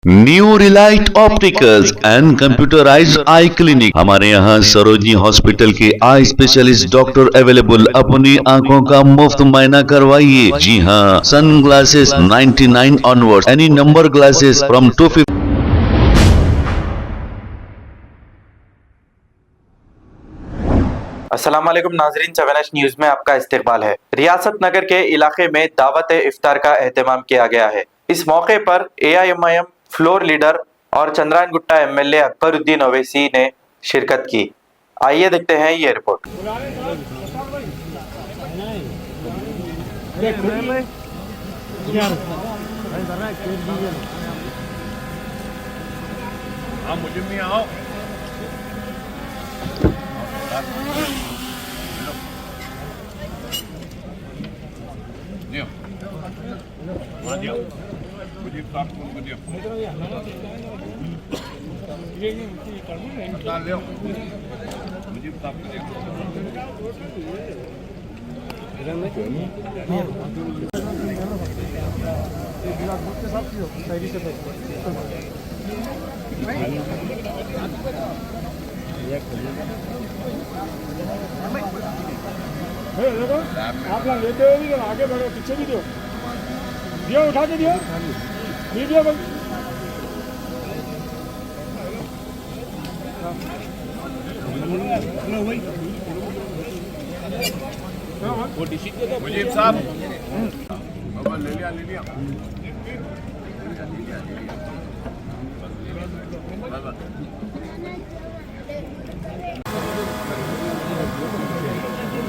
New Relight opticals and computerised I clinic. हमारे यहाँ Sarojini hospital के आई स्पेशलिस्ट डॉक्टर अवेलेबल। अपनी आंखों का मुफ्त मुआयना करवाइए। जी हाँ, sunglasses 99 onward, any number glasses from 250। अस्सलाम वालेकुम नाजरीन, 7H न्यूज में आपका इस्तकबाल है। रियासत नगर के इलाके में दावत इफ्तार का एहतमाम किया गया है। इस मौके पर AIMIM फ्लोर लीडर और चंद्रायन गुट्टा MLA अकबरुद्दीन ओवैसी ने शिरकत की। आइए देखते हैं ये रिपोर्ट। आप लोग लेते हो भी तो आगे बढ़ो, पीछे भी दो, उठा के दियो, वीडियो बन। मुजीब साहब ले लिया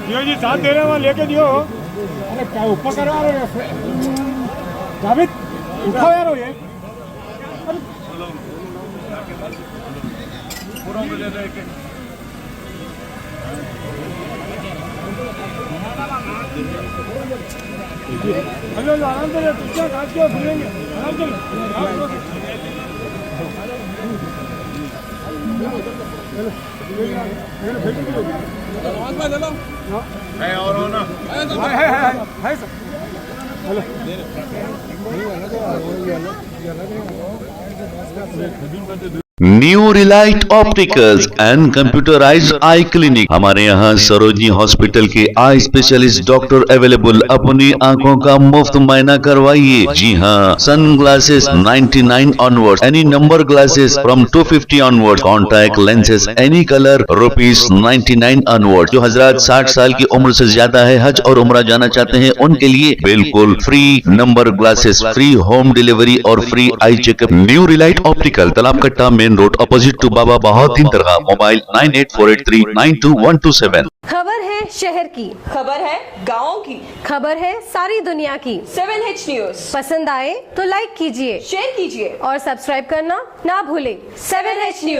दियो जी, साथ दे रहे वहाँ लेके दियो। अरे क्या ऊपर करवा रहे हो जावेद, उठाओ यार ये। हेलो, आराम से पिक्चर काट के फिरेंगे, आराम है और हो ना है sir. New Relight opticals and computerised I clinic. हमारे यहाँ सरोजनी हॉस्पिटल के आई स्पेशलिस्ट डॉक्टर अवेलेबल। अपनी आंखों का मुफ्त मुआयना करवाइए। जी हाँ, sunglasses 99 onward, any number glasses from 250 onward, contact lenses any colour ₹99 onward. जो हजरात 60 साल की उम्र से ज्यादा है, हज और उम्रा जाना चाहते हैं, उनके लिए बिल्कुल free number glasses, free home delivery और free eye checkup. New relight optical, Talab Katta, main road, opposite to Baba Bahauddin Dargah. Mobile 9848392127। खबर है शहर की, खबर है गाँव की, खबर है सारी दुनिया की। 7H न्यूज पसंद आए तो लाइक कीजिए, शेयर कीजिए और सब्सक्राइब करना ना भूलें। 7H news.